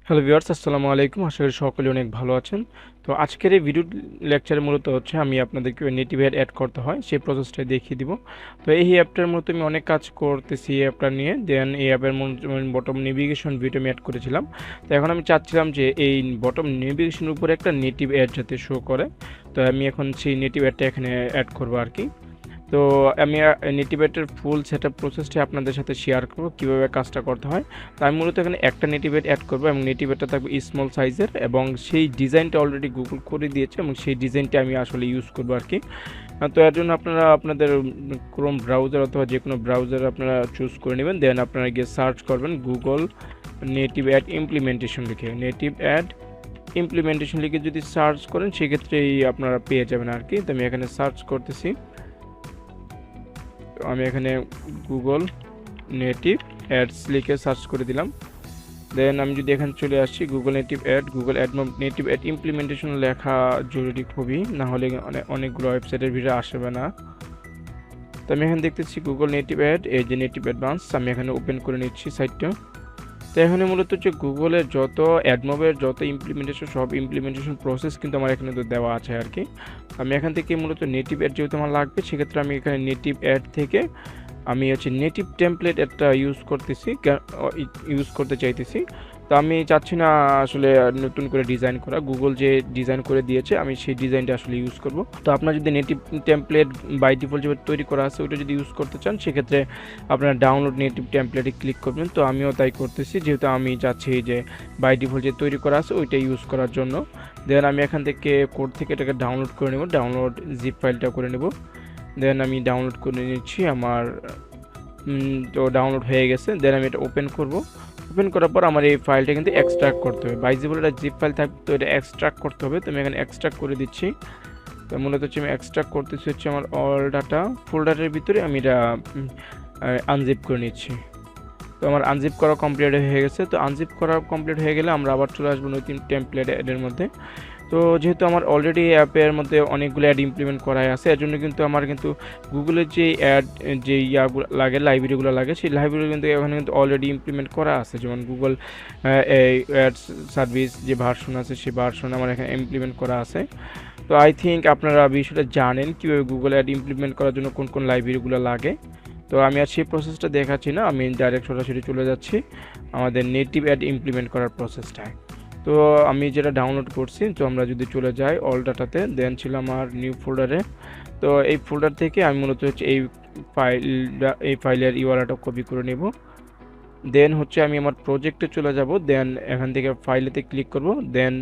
Hello viewers, আসসালামু আলাইকুম। আশা করি সকলে অনেক ভালো আছেন। তো আজকের এই ভিডিও লেকচারে মূলত হচ্ছে আমি আপনাদেরকে নেটিভ অ্যাড করতে হয় সেই প্রসেসটাই দেখিয়ে দিব। তো এই অ্যাপটার মধ্যে আমি অনেক কাজ করতেছি এই অ্যাপটা নিয়ে। দেন এই অ্যাপের বটম নেভিগেশন ভিডিও আমি অ্যাড করেছিলাম। তো এখন আমি চাচ্ছিলাম যে এই বটম নেভিগেশনের উপরে একটা নেটিভ অ্যাড যাতে শো করে। তো আমি এখন সেই নেটিভ অ্যাডটা এখানে অ্যাড করবো আর কি। তো আমি নেটিভেটের ফুল সেটআপ প্রসেসটি আপনাদের সাথে শেয়ার করব কিভাবে কাজটা করতে হয়। তো আমি মূলত এখানে একটা নেটিভেট অ্যাড করব এবং নেটিভেটটা থাকবে স্মল সাইজের এবং সেই ডিজাইনটা অলরেডি গুগল করে দিয়েছে এবং সেই ডিজাইনটা আমি আসলে ইউজ করব আর কি। তো এর জন্য আপনারা আপনাদের ক্রোম ব্রাউজার অথবা যে কোনো ব্রাউজার আপনারা চুজ করে নেবেন। দেন আপনারা গিয়ে সার্চ করবেন গুগল নেটিভ অ্যাড ইমপ্লিমেন্টেশন লিখে, নেটিভ অ্যাড ইমপ্লিমেন্টেশন লিখে যদি সার্চ করেন সেক্ষেত্রেই আপনারা পেয়ে যাবেন আর কি। তো আমি এখানে সার্চ করতেছি। আমি এখানে গুগল নেটিভ অ্যাডস লিখে সার্চ করে দিলাম। দেন আমি যদি এখানে চলে আসছি Google native add, Google AdMob native add implementation লেখা জরুরি খুবই, না হলে অনেকগুলো ওয়েবসাইটের ভিডিও আসবে না। তো আমি এখানে দেখতেছি গুগল নেটিভ অ্যাড, এই যে নেটিভ অ্যাডভান্স, আমি এখানে ওপেন করে নিচ্ছি সাইটটা। তো এখানে মূলত হচ্ছে গুগলের যত অ্যাডমবের যত ইমপ্লিমেন্টেশন সব ইমপ্লিমেন্টেশন প্রসেস কিন্তু আমার এখানে তো দেওয়া আছে আর কি। আমি এখান থেকে মূলত নেটিভ অ্যাড যেহেতু আমার লাগবে সেক্ষেত্রে আমি এখানে নেটিভ অ্যাড থেকে আমি হচ্ছে নেটিভ টেমপ্লেট একটা ইউজ করতে চাইতেছি। তো আমি চাচ্ছি না আসলে নতুন করে ডিজাইন করা, গুগল যে ডিজাইন করে দিয়েছে আমি সেই ডিজাইনটা আসলে ইউজ করব। তো আপনার যদি নেটিভ টেমপ্লেট বাই ডিফল্ট যেভাবে তৈরি করা আছে ওইটা যদি ইউজ করতে চান সেক্ষেত্রে আপনারা ডাউনলোড নেটিভ টেমপ্লেটে ক্লিক করবেন। তো আমিও তাই করতেছি, যেহেতু আমি চাচ্ছি যে বাই ডিফল্ট যে তৈরি করা আছে ওইটা ইউজ করার জন্য। দেন আমি এখান থেকে কোড থেকে এটাকে ডাউনলোড করে নেব, ডাউনলোড জিপ ফাইলটা করে নেব। দেন আমি ডাউনলোড করে নিচ্ছি আমার, তো ডাউনলোড হয়ে গেছে। দেন আমি এটা ওপেন করব। ওপেন করার পর আমার এই ফাইলটা কিন্তু এক্সট্রাক্ট করতে হবে, বাইজিবল একটা জিপ ফাইল থাকবে, তো এটা এক্সট্রাক্ট করতে হবে। তো আমি এখানে এক্সট্রাক্ট করে দিচ্ছি। তো মূলত হচ্ছে আমি এক্সট্রাক্ট করতেছি হচ্ছে আমার অল ডাটা ফোল্ডারের ভিতরে আমি এটা আনজিপ করে নিচ্ছি। তো আমার আনজিপ করা কমপ্লিট হয়ে গেছে। তো আনজিপ করা কমপ্লিট হয়ে গেলে আমরা আবার চলে আসবো নতুন টেমপ্লেট অ্যাডের মধ্যে। তো যেহেতু আমার অলরেডি অ্যাপের মধ্যে অনেকগুলো অ্যাড ইমপ্লিমেন্ট করাই আছে, এর জন্য কিন্তু আমার কিন্তু গুগলের যে অ্যাড যে ইয়াগুলো লাগে, লাইব্রেরিগুলো লাগে, সেই লাইব্রেরি কিন্তু এখানে কিন্তু অলরেডি ইমপ্লিমেন্ট করা আছে। যেমন গুগল অ্যাড সার্ভিস যে ভার্সন আছে সেই ভার্সন আমার এখানে ইমপ্লিমেন্ট করা আছে। তো আই থিঙ্ক আপনারা বিষয়টা জানেন কীভাবে গুগল অ্যাড ইমপ্লিমেন্ট করার জন্য কোন কোন লাইব্রেরিগুলো লাগে। তো আমি আর সেই প্রসেসটা দেখাচ্ছি না, আমি ডাইরেক্ট সরাসরি চলে যাচ্ছি আমাদের নেটিভ অ্যাড ইমপ্লিমেন্ট করার প্রসেসটায়। তো আমি যেটা ডাউনলোড করছি, তো আমরা যদি চলে যাই অল ডাটাতে, দেন ছিল আমার নিউ ফোল্ডারে। তো এই ফোল্ডার থেকে আমি মূলত হচ্ছে এই ফাইলের ইউআরএলটা কপি করে নেব। দেন হচ্ছে আমি আমার প্রজেক্টে চলে যাব। দেন এখান থেকে ফাইলেতে ক্লিক করব। দেন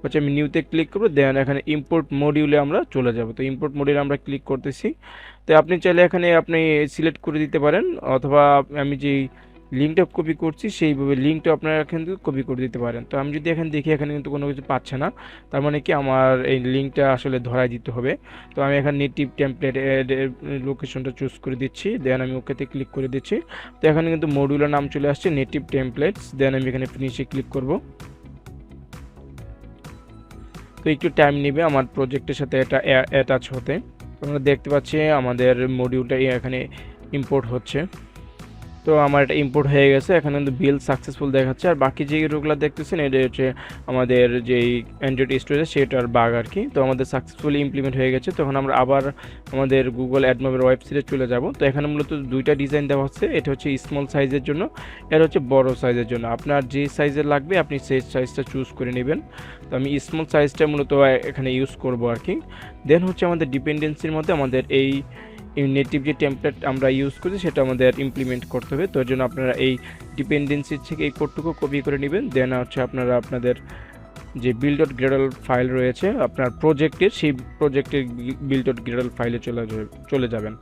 হচ্ছে আমি নিউতে ক্লিক করব। দেন এখানে ইম্পোর্ট মডিউলে আমরা চলে যাব। তো ইম্পোর্ট মডিউলে আমরা ক্লিক করতেছি। তো আপনি চাইলে এখানে আপনি সিলেক্ট করে দিতে পারেন, অথবা আমি যেই লিঙ্কটা কপি করছি সেইভাবে লিঙ্কটা আপনারা কিন্তু কপি করে দিতে পারেন। তো আমি যদি এখানে দেখি এখানে কিন্তু কোনো কিছু পাচ্ছে না, তার মানে কি আমার এই লিঙ্কটা আসলে ধরাই দিতে হবে। তো আমি এখানে নেটিভ টেমপ্লেট লোকেশনটা চুজ করে দিচ্ছি। দেন আমি ওকেতে ক্লিক করে দিচ্ছি। তো এখানে কিন্তু মডিউলের নাম চলে আসছে নেটিভ টেমপ্লেটস। দেন আমি এখানে ফিনিশে ক্লিক করব। তো একটু টাইম নেবে আমার প্রজেক্টের সাথে এটা অ্যাটাচ হতে। তোমরা দেখতে পাচ্ছি আমাদের মডিউলটা এখানে ইম্পোর্ট হচ্ছে। তো আমার এটা ইম্পোর্ট হয়ে গেছে, এখানে কিন্তু বিল সাকসেসফুল দেখাচ্ছে। আর বাকি যে রোগুলো দেখতেছেন এটা হচ্ছে আমাদের যেই অ্যান্ড্রয়েড স্টোরেজ সেটার বাগ আর কি। তো আমাদের সাকসেসফুলি ইমপ্লিমেন্ট হয়ে গেছে। তখন আমরা আবার আমাদের গুগল অ্যাডমবের ওয়েবসাইটে চলে যাব। তো এখানে মূলত দুইটা ডিজাইন দেওয়া হচ্ছে, এটা হচ্ছে স্মল সাইজের জন্য, এটা হচ্ছে বড় সাইজের জন্য। আপনার যে সাইজের লাগবে আপনি সেই সাইজটা চুজ করে নেবেন। তো আমি স্মল সাইজটা মূলত এখানে ইউজ করব আর কি। দেন হচ্ছে আমাদের ডিপেন্ডেন্সির মধ্যে আমাদের এই নেটিভ যে টেমপ্লেট আমরা ইউজ করছি সেটা আমাদের ইমপ্লিমেন্ট করতে হবে। তো এর জন্য আপনারা এই ডিপেন্ডেন্সি থেকে এই কোডটুকু কপি করে নেবেন। দেন হচ্ছে আপনারা আপনাদের যে build.gradle ফাইল রয়েছে আপনার প্রজেক্টের, সেই প্রজেক্টের build.gradle ফাইলে চলে যাবেন।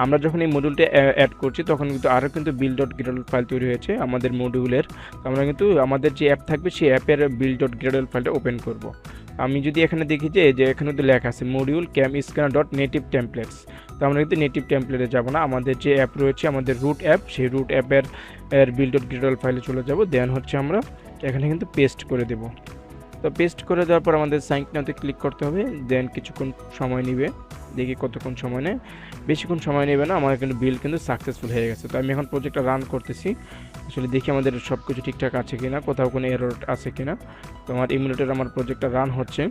আমরা যখন এই মডিউলটা অ্যাড করছি তখন কিন্তু আরও কিন্তু build.gradle ফাইল তৈরি হয়েছে আমাদের মডিউলের। আমরা কিন্তু আমাদের যে অ্যাপ থাকবে সেই অ্যাপের build.gradle ফাইলটা ওপেন করব। আমি যদি এখানে দেখি যে এখানে তো লেখা আছে মডিউল camscanner.native templates। তো আমরা কিন্তু নেটিভ টেমপ্লেটে যাব না, আমাদের যে অ্যাপ রয়েছে আমাদের রুট অ্যাপ, সেই রুট অ্যাপের build.gradle ফাইলে চলে যাব। দেন হচ্ছে আমরা এখানে কিন্তু পেস্ট করে দেব। তো পেস্ট করে দেওয়ার পর আমাদের সাইন নাওতে ক্লিক করতে হবে। দেন কিছুক্ষণ সময় নেবে। দেখি কতক্ষণ সময় নেয়। বেশিক্ষণ সময় নেবে না, আমার কিন্তু বিল কিন্তু সাকসেসফুল হয়ে গেছে। তো আমি এখন প্রজেক্টটা রান করতেছি, আসলে দেখি আমাদের সব কিছু ঠিকঠাক আছে কিনা, কোথাও কোনো এরর আছে কিনা। তো আমার ইমুলেটর আমার প্রজেক্টটা রান হচ্ছে।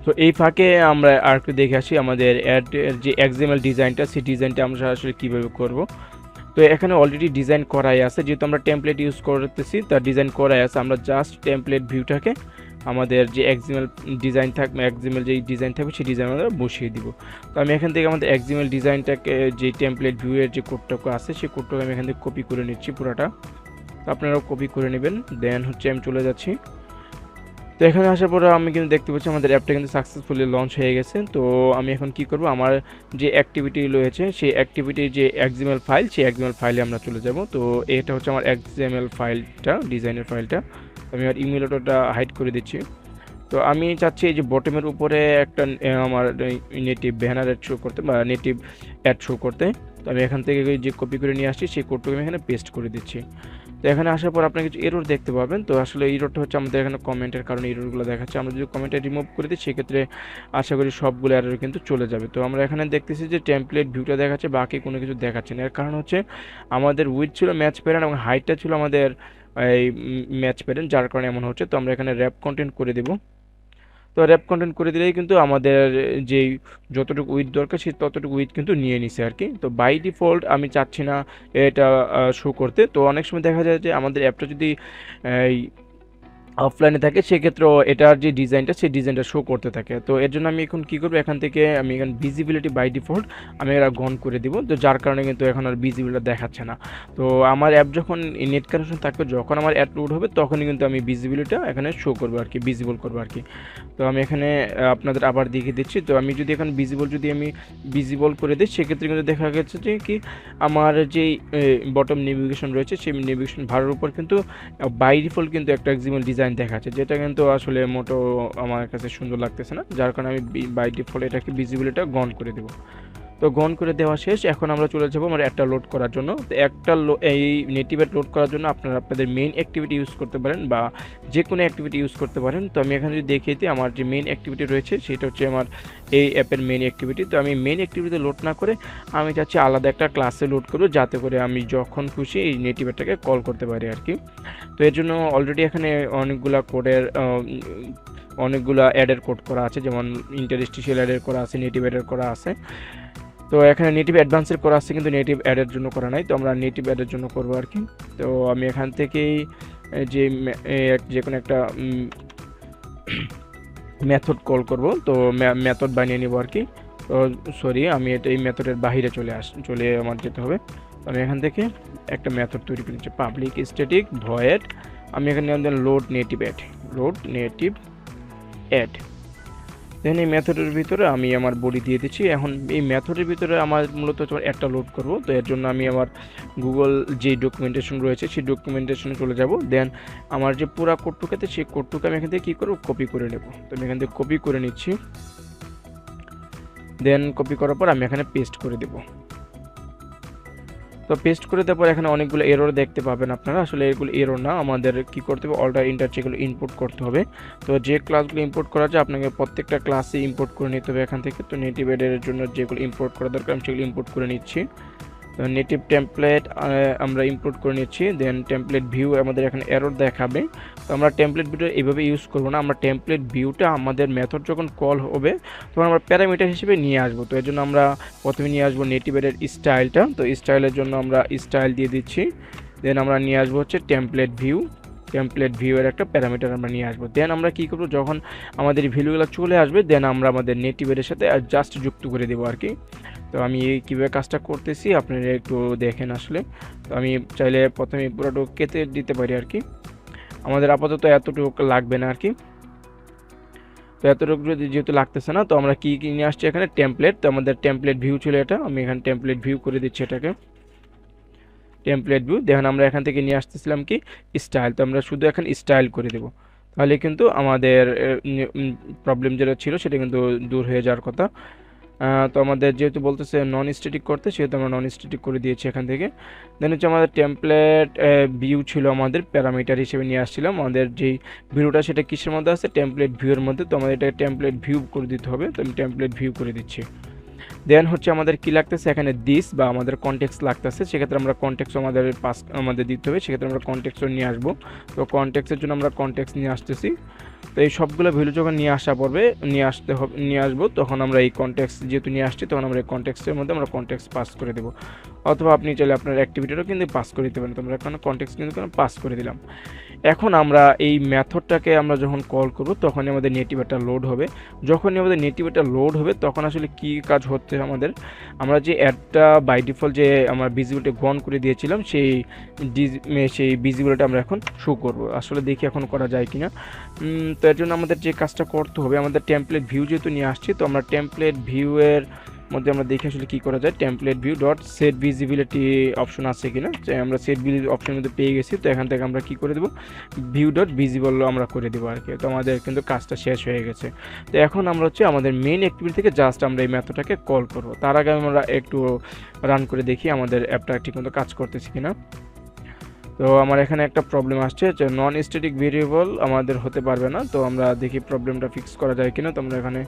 তো এই ফাঁকে আমরা আর একটু দেখে আসি আমাদের অ্যাডের যে এক্সএমএল ডিজাইনটা, সেই ডিজাইনটা আমরা আসলে কীভাবে করব। তো এখানে অলরেডি ডিজাইন করাই আছে, যেহেতু আমরা টেমপ্লেট ইউজ করতেছি তার ডিজাইন করাই আছে। আমরা জাস্ট টেমপ্লেট ভিউটাকে আমাদের যে এক্সএমএল ডিজাইন থাকবে, এক্সএমএল যেই ডিজাইন থাকবে সেই ডিজাইন আমরা বসিয়ে দিব। তো আমি এখান থেকে আমাদের এক্সএমএল ডিজাইনটাকে, যে টেমপ্লেট ভিউয়ের যে কোডটুকু আছে সেই কোডটাকে আমি এখান থেকে কপি করে নিচ্ছি পুরাটা। তো আপনারাও কপি করে নেবেন। দেন হচ্ছে আমি চলে যাচ্ছি। তো এখানে আসার পরে আমি কিন্তু দেখতে পাচ্ছি আমাদের অ্যাপটা কিন্তু সাকসেসফুলি লঞ্চ হয়ে গেছে। তো আমি এখন কি করব, আমার যে অ্যাক্টিভিটি রয়েছে সেই অ্যাক্টিভিটির যে এক্সএমএল ফাইল, সেই এক্সএমএল ফাইলে আমরা চলে যাব। তো এটা হচ্ছে আমার এক্সএমএল ফাইলটা, ডিজাইনের ফাইলটা। আমি আর ইমেলটা হাইড করে দিচ্ছি। তো আমি চাচ্ছি এই যে বটমের উপরে একটা আমার নেটিভ ব্যানার অ্যাড শো করতে বা নেটিভ অ্যাড শো করতে। তো আমি এখান থেকে যে কপি করে নিয়ে আসছি সেই কোডটাকে আমি এখানে পেস্ট করে দিচ্ছি। তো এখানে আসার পর আপনি কিছু এরর দেখতে পাবেন। তো আসলে এররটা হচ্ছে আমাদের এখানে কমেন্টের কারণে এররগুলো দেখাচ্ছে। আমরা যদি কমেন্টটা রিমুভ করে দিই সেক্ষেত্রে আশা করি সবগুলো এরর কিন্তু চলে যাবে। তো আমরা এখানে দেখতেছি যে টেমপ্লেট ভিউটা দেখাচ্ছে, বাকি কোনো কিছু দেখাচ্ছে না। এর কারণ হচ্ছে আমাদের উইথ ছিল ম্যাচ প্যারেন্ট এবং হাইটটা ছিল আমাদের এই ম্যাচ প্যারেন্ট, যার কারণে এমন হচ্ছে। তো আমরা এখানে র্যাপ কন্টেন্ট করে দেবো। তো র্যাপ কন্টেন্ট করে দিলেই কিন্তু আমাদের যেই যতটুকু উইথ দরকার সেই ততটুকু উইথ কিন্তু নিয়ে নিছে আর কি। তো বাই ডিফল্ট আমি চাচ্ছি না এটা শো করতে। তো অনেক সময় দেখা যায় যে আমাদের অ্যাপটা যদি এই অফলাইনে থাকে সেক্ষেত্রেও এটার যে ডিজাইনটা সেই ডিজাইনটা শো করতে থাকে। তো এর জন্য আমি এখন কী করবো, এখান থেকে আমি এখানে ভিজিবিলিটি বাই ডিফল্ট আমি এটা গন করে দিব। তো যার কারণে কিন্তু এখন আর ভিজিবিলিটি দেখাচ্ছে না। তো আমার অ্যাপ যখন নেট কানেকশন থাকবে, যখন আমার অ্যাপ লোড হবে তখনই কিন্তু আমি ভিজিবিলিটিটা এখানে শো করবো আর কি, ভিজিবল করবো আর কি। তো আমি এখানে আপনাদের আবার দেখিয়ে দিচ্ছি। তো আমি যদি এখন আমি ভিজিবল করে দিই সেক্ষেত্রে কিন্তু দেখা গেছে যে কি আমার যেই বটম নেভিগেশন রয়েছে সেই নেভিগেশন ভারের উপর কিন্তু বাই ডিফল্ট কিন্তু একটা এক্সিমেল ডিজাইন দেখাচ্ছে, যেটা কিন্তু আসলে মোটো আমার কাছে সুন্দর লাগতেছে না। যার কারণে আমি বাই ডিফল্ট এটাকে ভিজিবিলিটিটা গন করে দেবো। তো গন করে দেওয়া শেষ। এখন আমরা চলে যাবো আমার একটা লোড করার জন্য। তো একটা এই নেটিভ অ্যাড লোড করার জন্য আপনারা আপনাদের মেইন অ্যাক্টিভিটি ইউজ করতে পারেন বা যে কোনো অ্যাক্টিভিটি ইউজ করতে পারেন। তো আমি এখানে যদি দেখিয়ে দিই আমার যে মেইন অ্যাক্টিভিটি রয়েছে সেটা হচ্ছে আমার এই অ্যাপের মেইন অ্যাক্টিভিটি। তো আমি মেইন অ্যাক্টিভিটিতে লোড না করে আমি চাচ্ছি আলাদা একটা ক্লাসে লোড করবো, যাতে করে আমি যখন খুশি এই নেটিভ অ্যাডটাকে কল করতে পারি আর কি। তো এর জন্য অলরেডি এখানে অনেকগুলা অ্যাডের কোড করা আছে, যেমন ইন্টারস্টিশিয়াল অ্যাডের করা আছে, নেটিভ অ্যাডের করা আছে। তো এখানে নেটিভ অ্যাডভান্সের করা আছে কিন্তু নেটিভ অ্যাডের জন্য করা নাই। তো আমরা নেটিভ অ্যাডের জন্য করবো আর কি। তো আমি এখান থেকেই যে কোনো একটা মেথড কল করব। তো মেথড বানিয়ে নিব আর কি। তো সরি, আমি এই মেথডের বাহিরে চলে আমার যেতে হবে। আমি এখান থেকে একটা মেথড তৈরি করে নিচ্ছি, পাবলিক স্ট্যাটিক ভয়েড। আমি এখানে লোড নেটিভ অ্যাড। দেন এই মেথডের ভিতরে আমি আমার বডি দিয়ে দিচ্ছি। এখন এই মেথডের ভিতরে আমার মূলত একটা লোড করব। তো এর জন্য আমি আমার গুগল যে ডকুমেন্টেশন রয়েছে সেই ডকুমেন্টেশনে চলে যাব। দেন আমার যে পুরো কোডটুকাতে সেই কোডটুকু আমি এখান থেকে কী করব, কপি করে নেব। তো আমি এখান থেকে কপি করে নিচ্ছি। দেন কপি করার পর আমি এখানে পেস্ট করে দেবো। তো পেস্ট করে দেওয়ার পর এখানে অনেকগুলো এরর দেখতে পাবেন আপনারা। আসলে এগুলো এরর না, আমাদের কি করতে হবে, অল্টার ইন্টার যেগুলো ইম্পোর্ট করতে হবে। তো যে ক্লাসগুলো ইম্পোর্ট করা যায় আপনাকে প্রত্যেকটা ক্লাসে ইম্পোর্ট করে নিতে হবে এখান থেকে। তো নেটিভ অ্যাডের জন্য যেগুলো ইম্পোর্ট করা দরকার আমি সেগুলো ইম্পোর্ট করে নিচ্ছি। নেটিভ টেমপ্লেট আমরা ইম্পোর্ট করে নিচ্ছি। দেন টেমপ্লেট ভিউ আমাদের এখানে এরর দেখাবে। তো আমরা টেমপ্লেট ভিউটা এইভাবে ইউজ করবো না, আমরা টেমপ্লেট ভিউটা আমাদের মেথড যখন কল হবে তখন আমরা প্যারামিটার হিসেবে নিয়ে আসবো। তো এর জন্য আমরা প্রথমে নিয়ে আসবো নেটিভ অ্যাডের স্টাইলটা। তো স্টাইলের জন্য আমরা স্টাইল দিয়ে দিচ্ছি। দেন আমরা নিয়ে আসবো হচ্ছে টেমপ্লেট ভিউয়ের একটা প্যারামিটার আমরা নিয়ে আসবো। দেন আমরা কী করবো, যখন আমাদের ভ্যালুগুলো চলে আসবে দেন আমরা আমাদের নেটিভ অ্যাডের সাথে জাস্ট যুক্ত করে দেবো আর কি। তো আমি কীভাবে কাজটা করতেছি আপনারা একটু দেখেন আসলে। তো আমি চাইলে প্রথমে পুরোটা কেটে দিতে পারি আর কি, আমাদের আপাতত এতটুকু লাগবে না আর কি। তো এতটুকু যেহেতু লাগতেছে না, তো আমরা কি নিয়ে আসছি এখানে টেমপ্লেট। তো আমাদের টেমপ্লেট ভিউ ছিল এটা, আমি এখানে টেমপ্লেট ভিউ করে দিচ্ছি এটাকে, টেমপ্লেট ভিউ। দেখেন আমরা এখান থেকে নিয়ে আসতেছিলাম কি স্টাইল। তো আমরা শুধু এখন স্টাইল করে দেব, তাহলে কিন্তু আমাদের প্রবলেম যেটা ছিল সেটা কিন্তু দূর হয়ে যাওয়ার কথা। তো আমাদের যেহেতু বলতেছে নন স্ট্যাটিক করতে, সেহেতু আমরা নন স্ট্যাটিক করে দিয়েছি এখান থেকে। দেন হচ্ছে আমাদের টেমপ্লেট ভিউ ছিল, আমাদের প্যারামিটার হিসেবে নিয়ে আসছিলাম। আমাদের যেই ভিউটা সেটা কিসের মধ্যে আছে, টেমপ্লেট ভিউয়ের মধ্যে। তো আমাদের এটা টেমপ্লেট ভিউ করে দিতে হবে, তো আমি টেমপ্লেট ভিউ করে দিচ্ছি। দেন হচ্ছে আমাদের কি লাগতেছে এখানে, দিস বা আমাদের কনটেক্সট লাগতেছে। সেক্ষেত্রে আমরা কনটেক্সট আমাদের দিতে হবে, সেক্ষেত্রে আমরা কনটেক্সটও নিয়ে আসবো। তো কনটেক্সটের জন্য আমরা কনটেক্সট নিয়ে আসতেছি। তো এই সবগুলো ভ্যালু যখন নিয়ে আসবো, তখন আমরা এই কনটেক্সট যেহেতু নিয়ে আসছি, তখন আমরা এই কনটেক্সটের মধ্যে আমরা কনটেক্সট পাস করে দেবো। অথবা আপনি চাইলে আপনার অ্যাক্টিভিটিরও কিন্তু পাস করে দিতে পারেন। তো আমরা এখন কনটেক্সট কিন্তু পাস করে দিলাম। এখন আমরা এই মেথডটাকে আমরা যখন কল করব, তখনই আমাদের নেটিভ একটা লোড হবে। যখনই আমাদের নেটিভ একটা লোড হবে, তখন আসলে কি কাজ হচ্ছে আমাদের, আমরা যে অ্যাডটা বাই ডিফল্ট যে আমরা ভিজিবিলিটি অন করে দিয়েছিলাম, সেই ভিজিবিলিটি আমরা এখন শো করব। আসলে দেখি এখন করা যায় কিনা। তো এর জন্য আমাদের যে কাজটা করতে হবে, আমাদের টেমপ্লেট ভিউ যেহেতু নিয়ে আসছি, তো আমরা টেমপ্লেট ভিউয়ের মধ্যে আমরা দেখি আসলে কী করা যায়। Template view dot set visibility option আছে কিনা, আমরা সেট ভিজিবিলিটি অপশনের মধ্যে পেয়ে গেছি। তো এখান থেকে আমরা কি করে দেবো, ভিউ ডট ভিজিবল আমরা করে দেবো আর কি। তো আমাদের কিন্তু কাজটা শেষ হয়ে গেছে। তো এখন আমরা হচ্ছে আমাদের মেইন অ্যাক্টিভিটি থেকে জাস্ট আমরা এই মেথডটাকে কল করব। তার আগে আমরা একটু রান করে দেখি আমাদের অ্যাপটা ঠিকমতো কাজ করতেছে কিনা। তো আমার এখানে একটা প্রবলেম আসছে যে নন স্ট্যাটিক ভেরিয়েবল আমাদের হতে পারবে না। তো আমরা দেখি প্রবলেমটা ফিক্স করা যায় কিনা। তো আমরা এখানে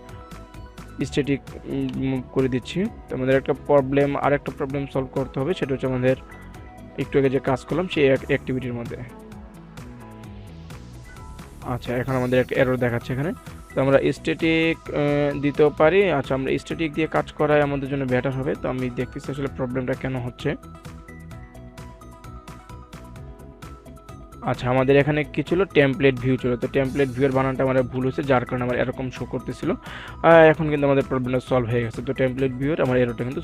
স্ট্যাটিক করে দিচ্ছি। তো আমাদের একটা প্রবলেম সলভ করতে হবে, সেটা হচ্ছে আমাদের একটু আগে যে কাজ করলাম সেই অ্যাক্টিভিটির মধ্যে। আচ্ছা, এখন আমাদের একটা এরর দেখাচ্ছে এখানে। তো আমরা স্ট্যাটিক দিতেও পারি। আচ্ছা, আমরা স্ট্যাটিক দিয়ে কাজ করাই আমাদের জন্য বেটার হবে। তো আমি দেখতেছি আসলে প্রবলেমটা কেন হচ্ছে। আচ্ছা, আমাদের এখানে কি ছিল, টেমপ্লেট ভিউ ছিল। তো টেমপ্লেট ভিউয়ের বানানটা আমার ভুল হয়েছে, যার কারণে আমার এরকম শো করতেছিল। এখন কিন্তু আমাদের প্রবলেমটা সলভ হয়ে গেছে। তো টেমপ্লেট ভিউয়ের আমার এররটা কিন্তু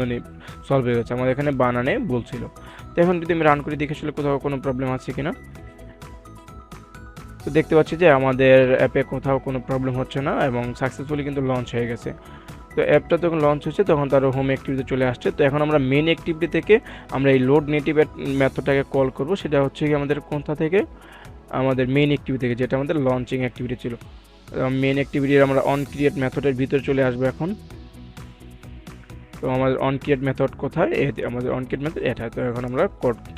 মানে সলভ হয়ে গেছে, আমাদের এখানে বানানে বলছিল। তো এখন যদি আমি রান করে দেখে আসলে কোথাও কোনো প্রবলেম আছে কিনা। তো দেখতে পাচ্ছি যে আমাদের অ্যাপে কোথাও কোনো প্রবলেম হচ্ছে না এবং সাকসেসফুলি কিন্তু লঞ্চ হয়ে গেছে। তো অ্যাপটা যখন লঞ্চ হচ্ছে, তখন তার হোম অ্যাক্টিভিটি চলে আসছে। তো এখন আমরা মেন অ্যাক্টিভিটি থেকে আমরা এই লোড নেটিভ মেথডটাকে কল করব। সেটা হচ্ছে কি আমাদের কোথা থেকে, আমাদের মেন অ্যাক্টিভিটি থেকে, যেটা আমাদের লঞ্চিং অ্যাক্টিভিটি ছিল। মেন অ্যাক্টিভিটির আমরা অন ক্রিয়েট মেথডের ভিতরে চলে আসবো এখন। তো আমাদের অন ক্রিয়েট মেথড কোথায়, আমাদের অন ক্রিয়েট মেথড এটা। তো এখন আমরা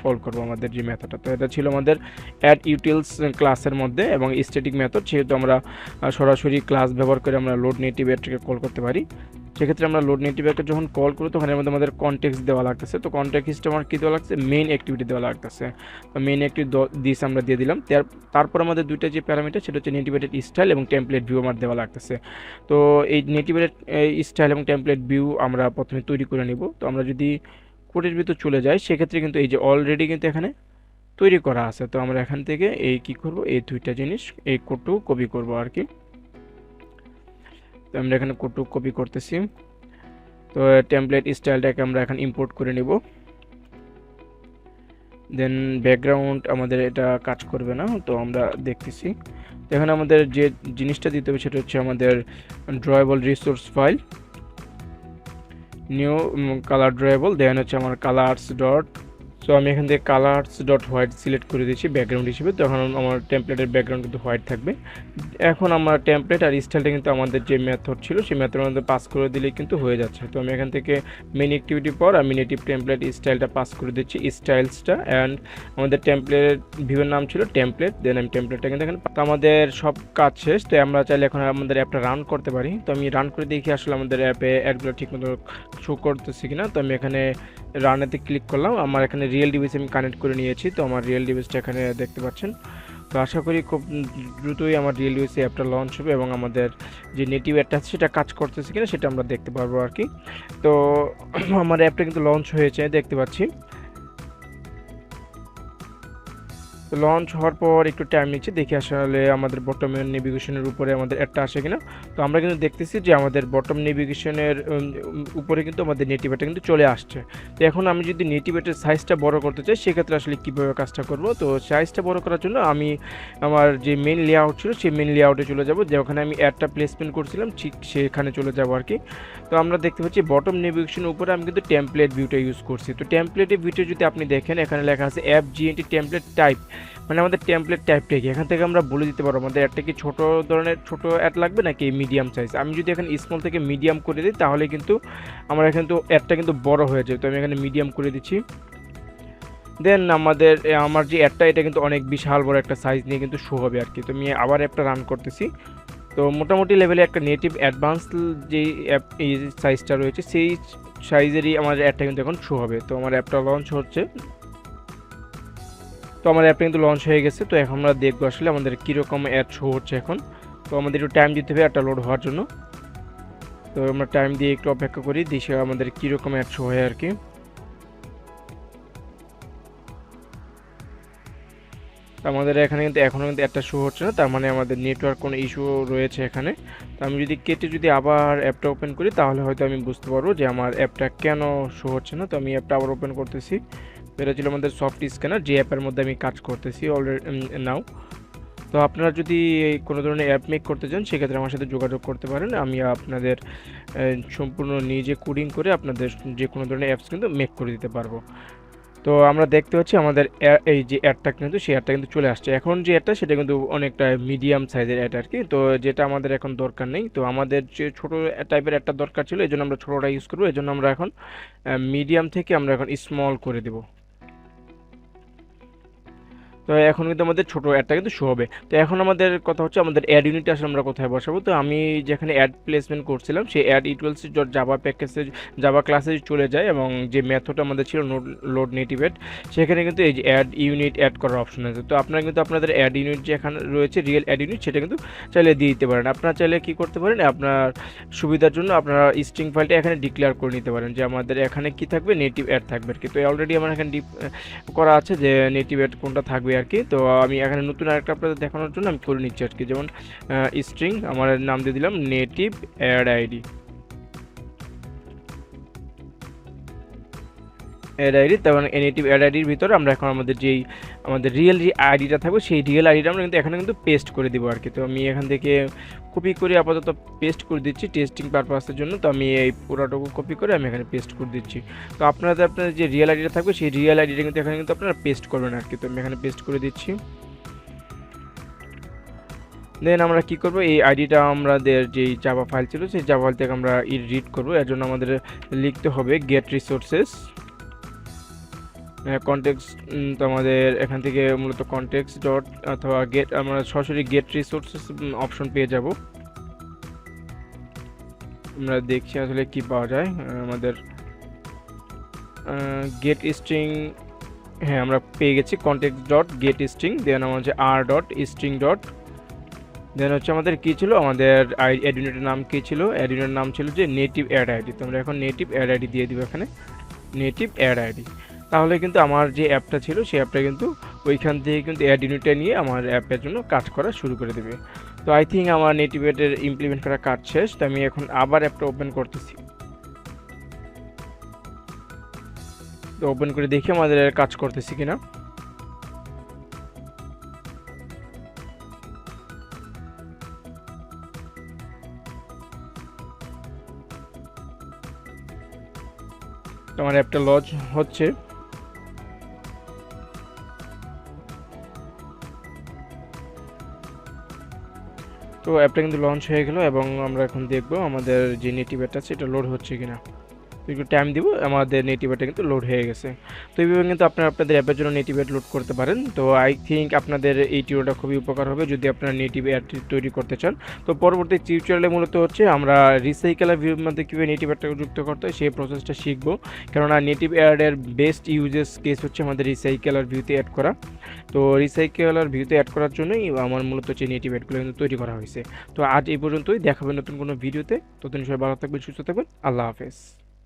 কল করব আমাদের যে মেথডটা। তো এটা ছিল আমাদের অ্যাড ইউটিলস ক্লাসের মধ্যে এবং স্ট্যাটিক মেথড। সেহেতু আমরা সরাসরি ক্লাস ব্যবহার করে আমরা লোড নেটিভ এটাকে কল করতে পারি। সেক্ষেত্রে আমরা লোড নেটিভকে যখন কল করি, তখন এর মধ্যে আমাদের কনটেক্সট দেওয়া লাগতেছে। তো কনটেক্সট আমার কী দেওয়া লাগছে, মেইন অ্যাক্টিভিটি দেওয়া লাগতেছে। তো মেইন অ্যাক্টিভিটি দিস আমরা দিয়ে দিলাম। তারপর আমাদের দুইটা যে প্যারামিটার, সেটা হচ্ছে নেটিভেটেড স্টাইল এবং টেমপ্লেট ভিউ আমার দেওয়া লাগতেছে। তো এই নেটিভেটেড স্টাইল এবং টেমপ্লেট ভিউ আমরা প্রথমে তৈরি করে নিব। তো আমরা যদি কোডের ভিতর চলে যাই, সেক্ষেত্রে কিন্তু এই যে অলরেডি কিন্তু এখানে তৈরি করা আছে। তো আমরা এখান থেকে এই কি করব, এই দুইটা জিনিস, এই কোডটু কপি করব আর কি। তো আমরা এখানে কোডটু কপি করতেছি। তো টেমপ্লেট স্টাইলটাকে আমরা এখন ইম্পোর্ট করে নিব। দেন ব্যাকগ্রাউন্ড আমাদের এটা কাজ করবে না, তো আমরা দেখতেছি। তো এখানে আমাদের যে জিনিসটা দিতে হবে, সেটা হচ্ছে আমাদের ড্রয়েবল রিসোর্স ফাইল, নিউ কালার ড্রয়েবল। দেন হচ্ছে আমার কালার্স ডট, সো আমি এখান থেকে কালার্স ডট হোয়াইট সিলেক্ট করে দিচ্ছি ব্যাকগ্রাউন্ড হিসেবে। তো এখন আমার টেমপ্লেটের ব্যাকগ্রাউন্ড কিন্তু হোয়াইট থাকবে। এখন আমার টেমপ্লেট আর স্টাইলটা কিন্তু আমাদের যে মেথড ছিল, সেই মেথডের মধ্যে পাস করে দিলেই কিন্তু হয়ে যাচ্ছে। তো আমি এখান থেকে মেন অ্যাক্টিভিটি পর আমি নেটিভ টেমপ্লেট স্টাইলটা পাস করে দিচ্ছি, স্টাইলসটা। অ্যান্ড আমাদের টেমপ্লেট ভিউয়ের নাম ছিল টেমপ্লেট। দেন আমি টেমপ্লেটটা কিন্তু এখানে, তো আমাদের সব কাজ শেষ। তো আমরা চাইলে এখন আমাদের অ্যাপটা রান করতে পারি। তো আমি রান করে দেখি আসলে আমাদের অ্যাপে অ্যাডগুলো ঠিকমতো শো করতেছি কিনা। তো আমি এখানে রানেতে ক্লিক করলাম। আমার এখানে রিয়েল ডিভাইস আমি কানেক্ট করে নিয়েছি। তো আমার রিয়েল ডিভাইসটা এখানে দেখতে পাচ্ছেন। তো আশা করি খুব দ্রুতই আমার রিয়েল ডিভাইসে অ্যাপটা লঞ্চ হবে এবং আমাদের যে নেটিভ অ্যাপটা আছে সেটা কাজ করতেছে কিনা সেটা আমরা দেখতে পারবো আর কি। তো আমার অ্যাপটা কিন্তু লঞ্চ হয়েছে দেখতে পাচ্ছি। তো লঞ্চ হওয়ার পর একটু টাইম নিচ্ছে, দেখি আসলে আমাদের বটম নেভিগেশনের উপরে আমাদের অ্যাডটা আসে কিনা। তো আমরা কিন্তু দেখতেছি যে আমাদের বটম নেভিগেশনের উপরে কিন্তু আমাদের নেটিভ অ্যাডটা কিন্তু চলে আসছে। তো এখন আমি যদি নেটিভ অ্যাডের সাইজটা বড় করতে চাই, সেক্ষেত্রে আসলে কীভাবে কাজটা করব। তো সাইজটা বড় করার জন্য আমি আমার যে মেন লেআউট ছিল, সেই মেন লেআউটে চলে যাব, যে ওখানে আমি অ্যাডটা প্লেসমেন্ট করছিলাম ঠিক সেখানে চলে যাব আর কি। তো আমরা দেখতে পাচ্ছি বটম নেভিগেশনের উপরে আমি কিন্তু টেমপ্লেট ভিউটা ইউজ করছি। তো টেমপ্লেটের ভিউটা যদি আপনি দেখেন, এখানে লেখা আছে অ্যাপ জিএনটি টেমপ্লেট টাইপ, মানে আমাদের টেমপ্লেট টাইপটা কি, এখান থেকে আমরা বলে দিতে পারবো আমাদের অ্যাডটা কি ছোট ধরনের ছোট অ্যাড লাগবে নাকি মিডিয়াম সাইজ। আমি যদি এখানে স্মল থেকে মিডিয়াম করে দিই তাহলে কিন্তু আমার এখানে তো অ্যাডটা কিন্তু বড় হয়ে যায়, তো আমি এখানে মিডিয়াম করে দিচ্ছি। দেন আমার যে অ্যাডটা এটা কিন্তু অনেক বিশাল বড় একটা সাইজ নিয়ে কিন্তু শো হবে আর কি। তো আমি আবার অ্যাপটা রান করতেছি। তো মোটামুটি লেভেলে একটা নেটিভ অ্যাডভান্স যেই অ্যাপ এই সাইজটা রয়েছে সেই সাইজেরই আমার অ্যাডটা কিন্তু এখন শো হবে। তো আমার অ্যাপটা লঞ্চ হচ্ছে। তো আমার অ্যাপটা কিন্তু লঞ্চ হয়ে গেছে। তো এখন আমরা দেখবো আসলে আমাদের কীরকম অ্যাড শো হচ্ছে এখন। তো আমাদের একটু টাইম দিতে হবে অ্যাডটা লোড হওয়ার জন্য। তো আমরা টাইম দিয়ে একটু অপেক্ষা করি, দিশে আমাদের কীরকম অ্যাড শো হয় আর কি। আমাদের এখানে কিন্তু এখনও কিন্তু একটা শো হচ্ছে না, তার মানে আমাদের নেটওয়ার্ক কোনো ইস্যু রয়েছে এখানে। তো আমি যদি কেটে যদি আবার অ্যাপটা ওপেন করি তাহলে হয়তো আমি বুঝতে পারবো যে আমার অ্যাপটা কেন শো হচ্ছে না। তো আমি অ্যাপটা আবার ওপেন করতেছি। এটা ছিল আমাদের সফট স্ক্যানার, যে অ্যাপের মধ্যে আমি কাজ করতেছি অলরেডি নাও। তো আপনারা যদি কোনো ধরনের অ্যাপ মেক করতে চান সেক্ষেত্রে আমার সাথে যোগাযোগ করতে পারেন। আমি আপনাদের সম্পূর্ণ নিজে কোডিং করে আপনাদের যে কোনো ধরনের অ্যাপস কিন্তু মেক করে দিতে পারবো। তো আমরা দেখতে পাচ্ছি আমাদের এই যে অ্যাডটা কিন্তু সেই অ্যাডটা কিন্তু চলে আসছে। এখন যে অ্যাডটা সেটা কিন্তু অনেকটা মিডিয়াম সাইজের অ্যাড আর কি। তো যেটা আমাদের এখন দরকার নেই, তো আমাদের যে ছোটো টাইপের অ্যাডটা দরকার ছিল এই জন্য আমরা ছোটোটা ইউজ করবো। এই জন্য আমরা এখন মিডিয়াম থেকে আমরা এখন স্মল করে দেবো। তো এখন কিন্তু আমাদের ছোটো অ্যাডটা কিন্তু শো হবে। তো এখন আমাদের কথা হচ্ছে আমাদের অ্যাড ইউনিটটা আসলে আমরা কোথায় বসাবো। তো আমি যেখানে অ্যাড প্লেসমেন্ট করছিলাম সেই অ্যাড ইটুয়েলস জাভা প্যাকেজে জাভা ক্লাসে চলে যায় এবং যে মেথড আমাদের ছিল লোড নেটিভ অ্যাড, সেখানে কিন্তু এই যে অ্যাড ইউনিট অ্যাড করার অপশন আছে। তো আপনারা কিন্তু আপনাদের অ্যাড ইউনিট যে এখানে রয়েছে রিয়েল অ্যাড ইউনিট সেটা কিন্তু চাইলে দিয়ে দিতে পারেন। আপনারা চাইলে কী করতে পারেন, আপনার সুবিধার জন্য আপনারা স্ট্রিং ফাইলটা এখানে ডিক্লেয়ার করে নিতে পারেন যে আমাদের এখানে কি থাকবে, নেটিভ অ্যাড থাকবে আর কি। তো অলরেডি আমার এখানে করা আছে যে নেটিভ অ্যাড কোনটা থাকবে আর কি। তো আমি এখানে নতুন আরেকটা আপনাদের দেখানোর জন্য আমি করে নিচ্ছি আর কি। যেমন স্ট্রিং আমার নাম দিয়ে দিলাম native ad ID. Ad ID, তারপর নেটিভ অ্যাড আইডির ভিতরে আমরা এখন আমাদের রিয়েল যে আইডিটা থাকবে সেই রিয়েল আইডিটা আমরা কিন্তু এখানে কিন্তু পেস্ট করে দিব আর কি। তো আমি এখান থেকে কপি করে আপাতত পেস্ট করে দিচ্ছি টেস্টিং পারপাসের জন্য। তো আমি এই পুরোটুকু কপি করে আমি এখানে পেস্ট করে দিচ্ছি। তো আপনাদের যে রিয়েল আইডিটা থাকবে সেই রিয়েল আইডিটা কিন্তু এখানে কিন্তু আপনারা পেস্ট করবেন আর কি। তো আমি এখানে পেস্ট করে দিচ্ছি। দেন আমরা কি করব, এই আইডিটা আমাদের যেই জাভা ফাইল ছিল সেই জাভা ফাইল থেকে আমরা রিড করব। এর জন্য আমাদের লিখতে হবে গেট রিসোর্সেস কনটেক্সট। তো আমাদের এখান থেকে মূলত কনটেক্সট ডট অথবা গেট, আমরা সরাসরি গেট রিসোর্সেস অপশন পেয়ে যাব। আমরা দেখছি আসলে কি পাওয়া যায়। আমাদের গেট স্ট্রিং, হ্যাঁ আমরা পেয়ে গেছি কনটেক্সট ডট গেট স্ট্রিং। দেন আমার হচ্ছে আর ডট স্ট্রিং ডট, দেন হচ্ছে আমাদের কী ছিল, আমাদের অ্যাড ইউনিটের নাম কী ছিল, অ্যাড ইউনিটের নাম ছিল যে নেটিভ অ্যাড আইডি। তো আমরা এখন নেটিভ অ্যাড আইডি দিয়ে দিব এখানে, নেটিভ অ্যাড আইডি। তাহলে কিন্তু আমার যে অ্যাপটা ছিল সেই অ্যাপটা কিন্তু ওইখান থেকে কিন্তু অ্যাড ইউনিটটা নিয়ে আমার অ্যাপের জন্য কাজ করা শুরু করে দেবে। তো আই থিঙ্ক আমার নেটিভ অ্যাডের ইমপ্লিমেন্ট করা কাজ শেষ। তো আমি এখন আবার অ্যাপটা ওপেন করতেছি। তো ওপেন করে দেখি আমাদের কাজ করতেছি কিনা। তো আমার অ্যাপটা লঞ্চ হচ্ছে। তো অ্যাপটা কিন্তু লঞ্চ হয়ে গেল এবং আমরা এখন দেখব আমাদের যে নেটিভ অ্যাড আছে এটা লোড হচ্ছে কিনা। একটু টাইম দিব, আমাদের নেটিভ অ্যাডটা কিন্তু লোড হয়ে গেছে। তো এইভাবে কিন্তু আপনারা আপনাদের অ্যাপের জন্য নেটিভ অ্যাড লোড করতে পারেন। তো আই থিঙ্ক আপনাদের এই টিউটোরিয়ালটা খুবই উপকার হবে যদি আপনারা নেটিভ অ্যাড তৈরি করতে চান। তো পরবর্তী টিউটোরিয়ালে মূলত হচ্ছে আমরা রিসাইকেলার ভিউর মধ্যে কীভাবে নেটিভ অ্যাডটা যুক্ত করতে হয় সেই প্রসেসটা শিখবো। কেননা নেটিভ অ্যাডের বেস্ট ইউজেস কেস হচ্ছে আমাদের রিসাইকেলার ভিউতে অ্যাড করা। তো রিসাইকেলার ভিউতে অ্যাড করার জন্যই আমার মূলত হচ্ছে নেটিভ অ্যাডগুলো কিন্তু তৈরি করা হয়েছে। তো আজ এই পর্যন্তই, দেখাবেন নতুন কোনো ভিডিওতে। ততদিন সবাই ভালো থাকবেন, সুস্থ থাকবেন, আল্লাহ হাফেজ।